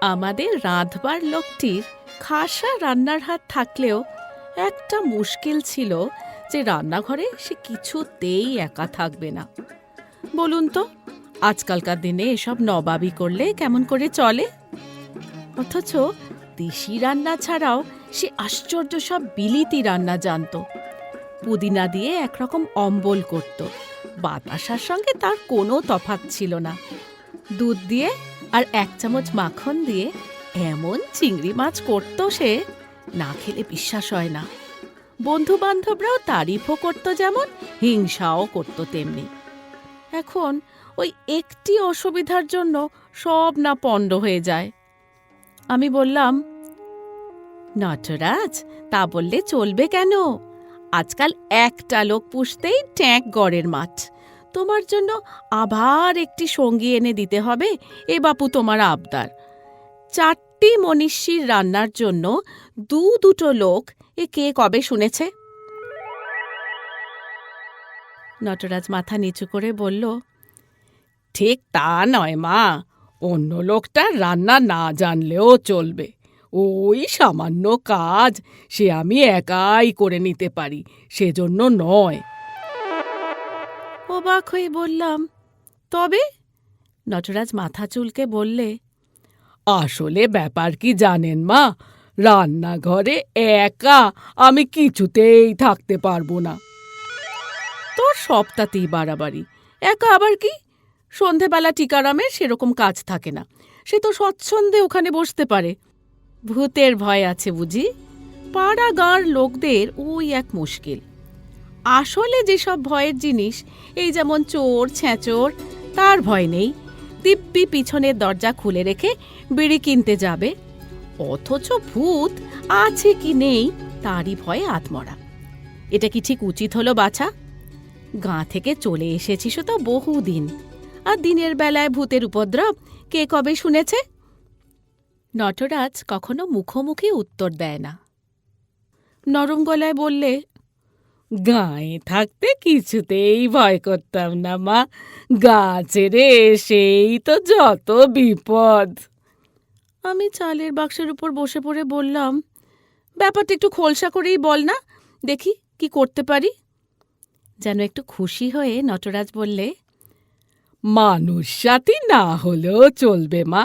আমাদের রাঁধবার লোকটির খাসা রান্নার হাত থাকলেও একটা মুশকিল ছিল যে রান্নাঘরে সে কিছুতেই একা থাকবে না। বলুন তো, আজকালকার দিনে এসব নবাবি করলে কেমন করে চলে? অথচ দেশি রান্না ছাড়াও সে আশ্চর্য সব বিলিতি রান্না জানত। পুদিনা দিয়ে একরকম অম্বল করত, বাতাসার সঙ্গে তার কোনো তফাৎ ছিল না। দুধ দিয়ে আর 1 চামচ মাখন দিয়ে এমন চিংড়ি মাছ করত সে, না খেলে বিশ্বাস হয় না। বন্ধু বান্ধবরাও তারিফও করত যেমন, হিংসাও করত তেমনি। এখন ওই একটি অসুবিধার জন্য সব না পণ্ড হয়ে যায়। আমি বললাম, নটরাজ, তা বললে চলবে কেন? আজকাল একটা লোক পুষতেই ট্যাঁক গড়ের মাঠ। তোমার জন্য আবার একটি সঙ্গী এনে দিতে হবে, এ বাপু তোমার আবদার। 4টি মনীষীর রান্নার জন্য দুটো লোক, এ কে কবে শুনেছে? নটরাজ মাথা নিচু করে বলল, ঠিক তা নয় মা, অন্য লোকটা রান্না না জানলেও চলবে। ওই সামান্য কাজ সে আমি একাই করে নিতে পারি, সেজন্য নয়। অবাক হয়ে বললাম, তবে? নটরাজ মাথা চুলকে বললে, আসলে ব্যাপার কি জানেন মা, রান্নাঘরে একা আমি কিছুতেই থাকতে পারবো না। তোর সবটাতেই বাড়াবাড়ি। একা আবার কি? সন্ধেবেলা টিকারামের সেরকম কাজ থাকে না, সে তো স্বচ্ছন্দে ওখানে বসতে পারে। ভূতের ভয় আছে বুঝি? পাড়া গাঁর লোকদের ওই এক মুশকিল। আসলে যেসব ভয়ের জিনিস, এই যেমন চোর ছেঁচোর, তার ভয় নেই। দিব্যি পিছনের দরজা খুলে রেখে বিড়ি কিনতে যাবে। অথচ ভূত আছে কি নেই তারই ভয়ে আত্মরা। এটা কি ঠিক উচিত হলো বাছা? গাঁ থেকে চলে এসেছিস তো বহুদিন, আর দিনের বেলায় ভূতের উপদ্রব কে কবে শুনেছে? নটরাজ কখনো মুখোমুখি উত্তর দেয় না। নরম গলায় বললে, গাঁয়ে থাকতে কিছুতেই ভয় করতাম না মা, গা ছেড়ে এসেই তো যত বিপদ। আমি চালের বাক্সের উপর বসে পড়ে বললাম, ব্যাপারটা একটু খোলসা করেই বল না, দেখি কি করতে পারি। যেন একটু খুশি হয়ে নটরাজ বললে, মানুষ সাথী না হলেও চলবে মা।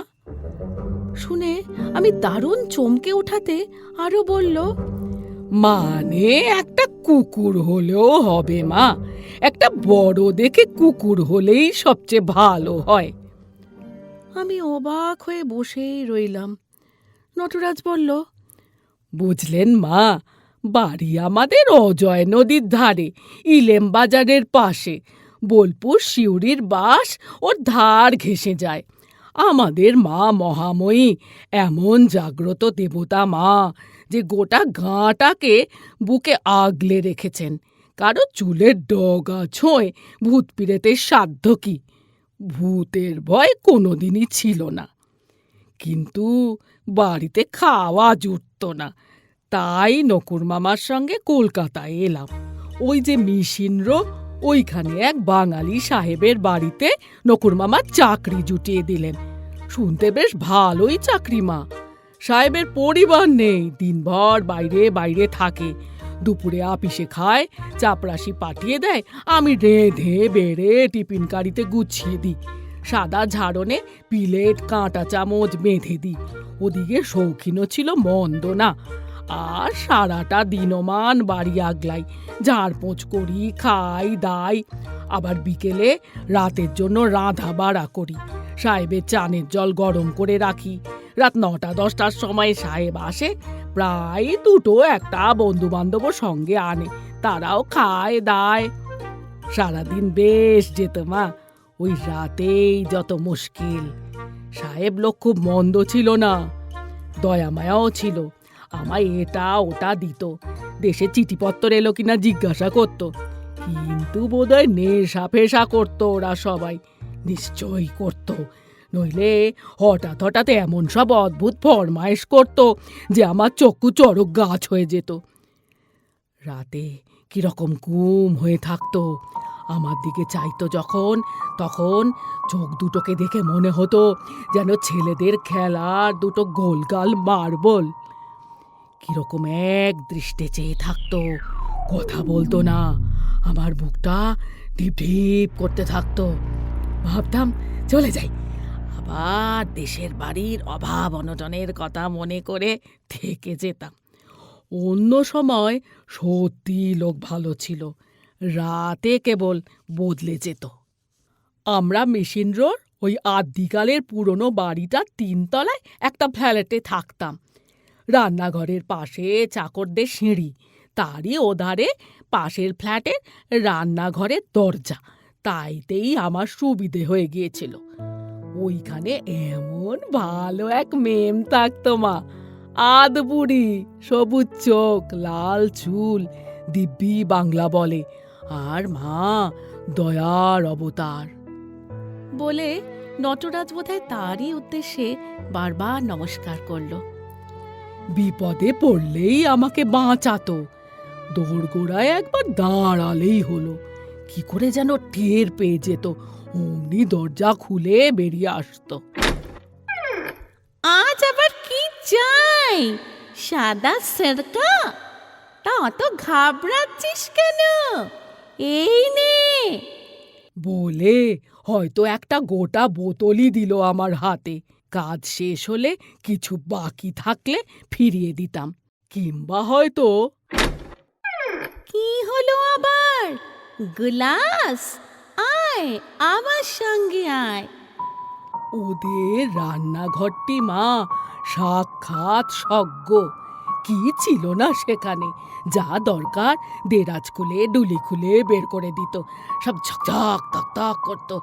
শুনে আমি দারুণ চমকে ওঠাতে আরো বলল, মানে একটা কুকুর হলেও হবে মা, একটা বড় দেখে কুকুর হলেই সবচেয়ে ভালো হয়। আমি অবাক হয়ে বসেই রইলাম। নটরাজ বলল, বুঝলেন মা, বাড়ি আমাদের অজয় নদীর ধারে, ইলেম বাজারের পাশে। বোলপুর শিউরির বাস ওর ধার ঘেঁষে যায়। আমাদের মা মহাময়ী এমন জাগ্রত দেবতা মা যে গোটা গাঁটাকে বুকে আগলে রেখেছেন। কারো চুলের ডগা ছোঁয় ভূত পিরেতের সাধ্য কি? ভূতের ভয় কোনোদিনই ছিল না, কিন্তু বাড়িতে খাওয়া জুটত না। তাই নকুর মামার সঙ্গে কলকাতায় এলাম। ওই যে মিশিন্দ্র, ওইখানে এক বাঙালি সাহেবের বাড়িতে নকুর মামা চাকরি জুটিয়ে দিলেন। শুনতে বেশ ভালোই চাকরি মা। সাহেবের পরিবার নেই, দিনভর বাইরে বাইরে থাকে। দুপুরে আপিসে খায়, চাপরাশি পাঠিয়ে দেয়, আমি রেঁধে বেড়ে টিফিন কারিতে গুছিয়ে দিই। সাদা ঝাড়নে প্লেট কাঁটা চামচ বেঁধে দিই। ওদিকে শৌখিনও ছিল মন্দ না, আর সারাটা দিনমান বাড়ি আগলাই, ঝাড়পোঁছ করি, খাই দাই। আবার বিকেলে রাতের জন্য রাঁধা বাড়া করি। সাহেবের চানের জল গরম করে রাখি। রাত 9টা-10টার সময় সাহেব আসে, প্রায় 2-1টা বন্ধু বান্ধবও সঙ্গে আনে, তারাও খায় দায়। সারাদিন বেশ যেত মা, ওই রাতেই যত মুশকিল। সাহেব লোক খুব মন্দ ছিল না, দয়া মায়াও ছিল। আমায় এটা ওটা দিত, দেশে চিঠিপত্তর এলো কিনা জিজ্ঞাসা করত। কিন্তু বোধহয় নেশা ফেশা করতো ওরা সবাই, নিশ্চয়ই করত। নইলে হঠাৎ হঠাৎ এমন সব অদ্ভুত ফরমায়েশ করত যে আমার চক্ষু চড়ক গাছ হয়ে যেত। রাতে কিরকম ঘুম হয়ে থাকতো, আমার দিকে চাইতো যখন, তখন চোখ দুটোকে দেখে মনে হতো যেন ছেলেদের খেলার দুটো গোলগাল মার্বল। কিরকম এক দৃষ্টে চেয়ে থাকতো, কথা বলতো না, আমার বুকটা ঢিপ ঢিপ করতে থাকতো। ভাবতাম চলে যাই, আবার দেশের বাড়ির অভাব অনটনের কথা মনে করে থেকে যেতাম। অন্য সময় সত্যি লোক ভালো ছিল, রাতে কেবল বদলে যেত। আমরা মেশিন রোড ওই আদিকালের পুরনো বাড়িটার ৩ তলায় একটা ফ্ল্যাটে থাকতাম। রান্নাঘরের পাশে চাকরদের সিঁড়ি, তারই ওধারে পাশের ফ্ল্যাটের রান্নাঘরের দরজা। তাইতেই আমার সুবিধে হয়ে গিয়েছিল। ওইখানে এমন ভালো এক মেম থাকতো মা, আধবুড়ি, সবুজ চোখ, লাল চুল, দিব্যি বাংলা বলে, আর মা দয়ার অবতার। বলে নটরাজ বোধহয় তারই উদ্দেশ্যে বারবার নমস্কার করল। বিপদে পড়লেই আমাকে বাঁচাতো, দোরগোড়ায় একবার দাঁড়ালেই হলো, কি করে যেন টের পেয়ে যেত, অমনি দরজা খুলে বেরিয়ে আসতো। আজ আবার কি চাই? সাদা সিরকা? তা অত ঘাবড়াচ্ছিস কেন? এই নে। বলে হয়তো একটা গোটা বোতলই দিল আমার হাতে। কাজ শেষ হলে কিছু বাকি থাকলে ফিরিয়ে দিতাম, কিংবা হয়তো। কি হলো আবার? গ্লাস? আয়, আমার সঙ্গে আয়। ওদের রান্নাঘরটি মা সাক্ষাৎ স্বর্গ। কি ছিল না সেখানে, যা দরকার দেরাজ খুলে ডুলি খুলে বের করে দিত, সব ঝকঝক তক করতো,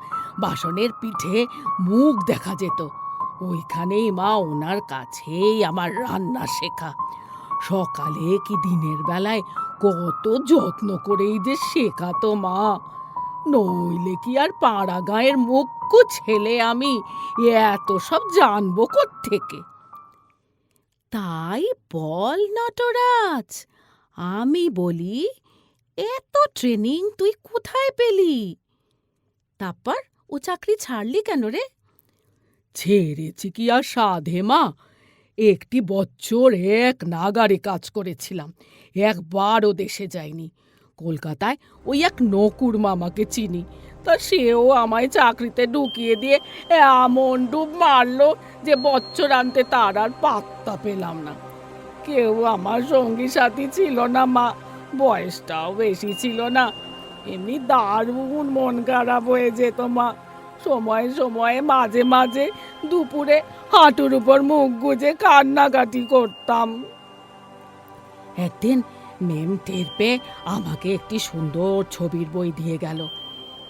বাসনের পিঠে মুখ দেখা যেত। ওইখানেই মা ওনার কাছেই আমার রান্না শেখা। সকালে কি দিনের বেলায় কত যত্ন করেই যে শেখাতো মা, নইলে কি আর পাড়া গাঁয়ের মুখ্য ছেলে আমি এত সব জানবো কোত্থেকে? তাই বল নটরাজ, আমি বলি, এত ট্রেনিং তুই কোথায় পেলি? তারপর ও চাকরি ছাড়লি কেন রে? ছেড়েছি কি আর সাধে মা, একটি বছর এক নাগারে কাজ করেছিলাম, একবারও দেশে যাইনি। কলকাতায় ওই এক নকুর মামাকে চিনি, তা সেও আমায় চাকরিতে ঢুকিয়ে দিয়ে এমন ডুব মারলো যে বছর আনতে তার আর পাত্তা পেলাম না। কেউ আমার সঙ্গী সাথী ছিল না মা, বয়সটাও বেশি ছিল না। এমনি দারুণ মন খারাপ হয়ে যেত মা। সময়ে সময়ে মাঝে মাঝে দুপুরে হাঁটুর উপর মুখ গুজে কান্নাকাটি করতাম। একদিন মেম টের পেয়ে আমাকে একটি সুন্দর ছবির বই দিয়ে গেল।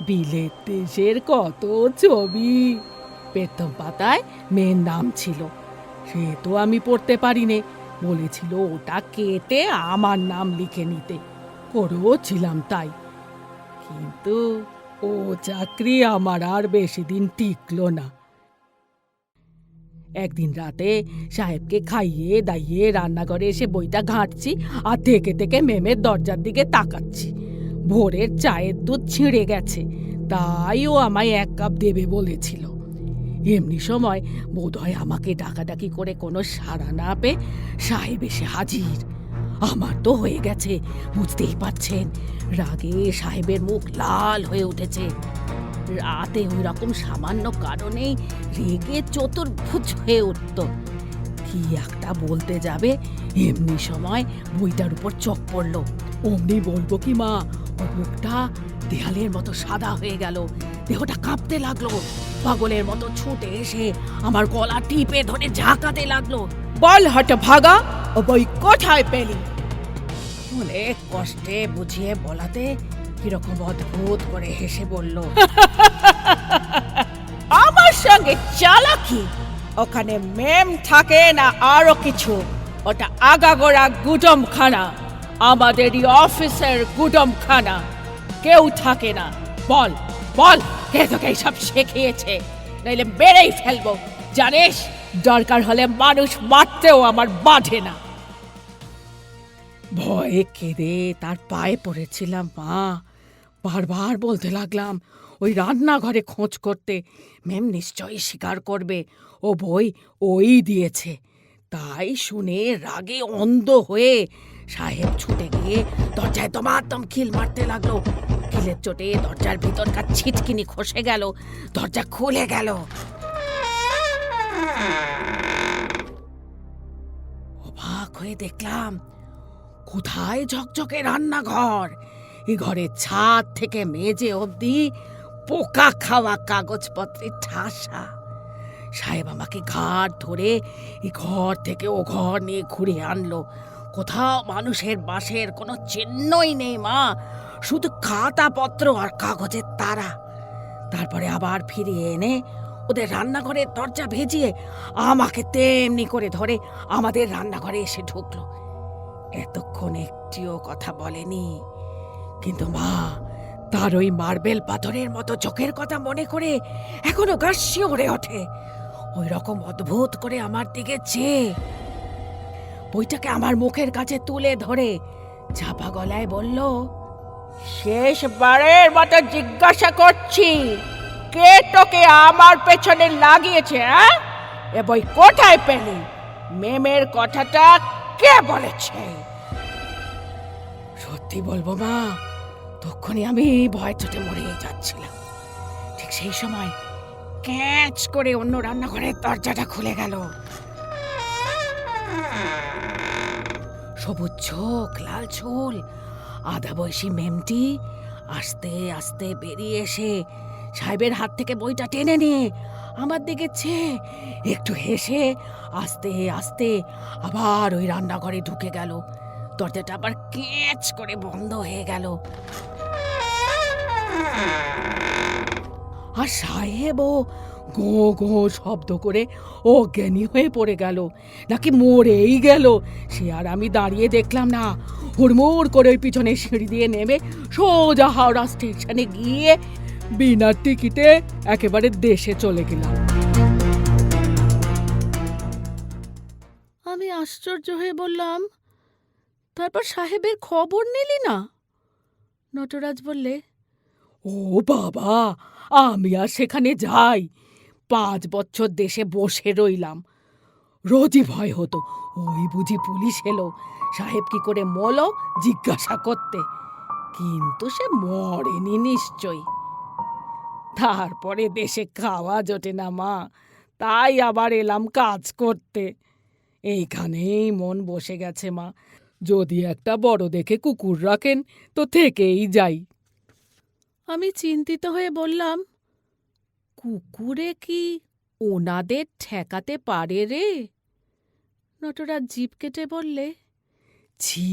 বিলেত দেশের কত ছবি, প্রথম পাতায় মেয়ের নাম ছিল। সে তো আমি পড়তে পারিনে, বলেছিল ওটা কেটে আমার নাম লিখে নিতে, করেও ছিলাম তাই। কিন্তু ও চাকরি আমার আর বেশি দিন টিকলো না। একদিন রাতে সাহেবকে খাইয়ে দাইয়ে রান্নাঘরে এসে বইটা ঘাঁটছি, আর থেকে থেকে মেমের দরজার দিকে তাকাচ্ছি। ভোরের চায়ের দুধ ছিঁড়ে গেছে, তাই ও আমায় 1 কাপ দেবে বলেছিল। এমনি সময় বোধহয় আমাকে ডাকাডাকি করে কোনো সাড়া না পেয়ে সাহেব এসে হাজির। আমার তো হয়ে গেছে, বুঝতেই পারছেন, রাগে সাহেবের মুখ লাল হয়ে উঠেছে। রাতে ওই রকম সামান্য কারণেই রেগে চতুর্ভুজ হয়ে উঠত। কি একটা বলতে যাবে, এমনি সময় বইটার উপর চোখ পড়ল। অমনি বলবো কি মা, ওর মুখটা দেয়ালের মতো সাদা হয়ে গেল, দেহটা কাঁপতে লাগলো। পাগলের মতো ছুটে এসে আমার গলা টিপে ধরে ঝাঁকাতে লাগলো। বল হতভাগা, ও বই কোথায় পেলি? অনেক কষ্টে বুঝিয়ে বলাতে কিরকম অদ্ভুত করে হেসে বলল, আমার সঙ্গে চালাকি? ওখানে মেম থাকে না আরো কিছু, ওটা আগাগোড়া গুডমখানা, আমাদেরই অফিসের গুডমখানা, কেউ থাকে না। বল বল, কে তোকে এইসব শিখিয়েছে? নইলে মেরেই ফেলবো, জানিস দরকার হলে মানুষ মারতেও আমার বাধে না। ভয়ে কেঁদে তার পায়ে পড়েছিলাম মা, বারবার বলতে লাগলাম ওই রান্নাঘরে খোঁজ করতে, ম্যাম নিশ্চয়ই স্বীকার করবে ও বই ওই দিয়েছে। তাই শুনে রাগে অন্ধ হয়ে সাহেব ছুটে গিয়ে দরজায় দমাদম খিল মারতে লাগলো। খিলের চোটে দরজার ভিতরকার ছিটকিনি খসে গেল, দরজা খুলে গেল। অবাক হয়ে দেখলাম কোথায় ঝকঝকে রান্নাঘর, এই ঘরের ছাদ থেকে মেঝে অবধি পোকা খাওয়া কাগজপত্রের ঠাসা। সাহেব আমাকে ঘাট ধরে এই ঘর থেকে ও ঘর নিয়ে ঘুরে আনলো। কোথাও মানুষের বাসের কোনো চিহ্নই নেই মা, শুধু খাতাপত্র আর কাগজের তারা। তারপরে আবার ফিরিয়ে এনে ওদের রান্নাঘরের দরজা ভেজিয়ে আমাকে তেমনি করে ধরে আমাদের রান্নাঘরে এসে ঢুকলো। এতক্ষণ একটিও কথা বলেনি, কিন্তু মা তার ওই মার্বেল পাথরের মতো চোখের কথা মনে করে এখনো গা শিউরে ওঠে। ওই রকম অদ্ভুত করে আমার দিকে চেয়ে বইটাকে আমার মুখের কাছে তুলে ধরে চাপা গলায় বলল, শেষবারের মতো জিজ্ঞাসা করছি, কে তোকে আমার পেছনে লাগিয়েছে? এ বই কোথায় পেলি? মেমের কথাটা কে বলেছে? সত্যি বলবো মা, তখনই আমি ভয় চোটে মরে যাচ্ছিলাম। ঠিক সেই সময় ক্যাচ করে অন্য রান্নাঘরের দরজাটা খুলে গেল। সবুজ চোখ, লাল চুল, আধা বয়সী মেমটি আস্তে আস্তে বেরিয়ে এসে সাহেবের হাত থেকে বইটা টেনে নিয়ে আমার দিকে চেয়ে একটু হেসে আস্তে আস্তে আবার ওই রান্নাঘরে ঢুকে গেল। দরজাটা আবার ক্যাচ করে বন্ধ হয়ে গেল। আর সাহেবও গো গো শব্দ করে অজ্ঞানী হয়ে পড়ে গেল, নাকি মরেই গেল সে আর আমি দাঁড়িয়ে দেখলাম না। হুড়মুড় করে ওই পিছনে সিঁড়ি দিয়ে নেমে সোজা হাওড়া স্টেশনে গিয়ে বিনা টিকিটে একেবারে দেশে চলে গেলাম। আমি আশ্চর্য হয়ে বললাম, তারপর সাহেবের খবর নিলি না? নটরাজ বললে, ও বাবা, আমি আর সেখানে যাই? 5 বছর দেশে বসে রইলাম, রোজই ভয় হতো ওই বুঝি পুলিশ এলো সাহেব কি করে মলো জিজ্ঞাসা করতে। কিন্তু সে মরেনি নিশ্চয়ই। তারপরে দেশে খাওয়া জোটে না মা, তাই আবার এলাম কাজ করতে। এইখানেই মন বসে গেছে মা, যদি একটা বড় দেখে কুকুর রাখেন তো থেকেই যাই। আমি চিন্তিত হয়ে বললাম, কুকুরে কি ওনাদের ঠেকাতে পারে রে? নটরাজ জিভ কেটে বললে, ছি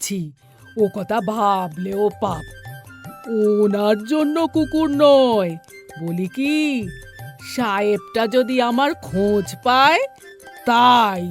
ছি, ও কথা ভাবলেও পাপ। ওনার জন্য কুকুর নয়, বলি কি, সাহেবটা যদি আমার খোঁজ পায় তাই।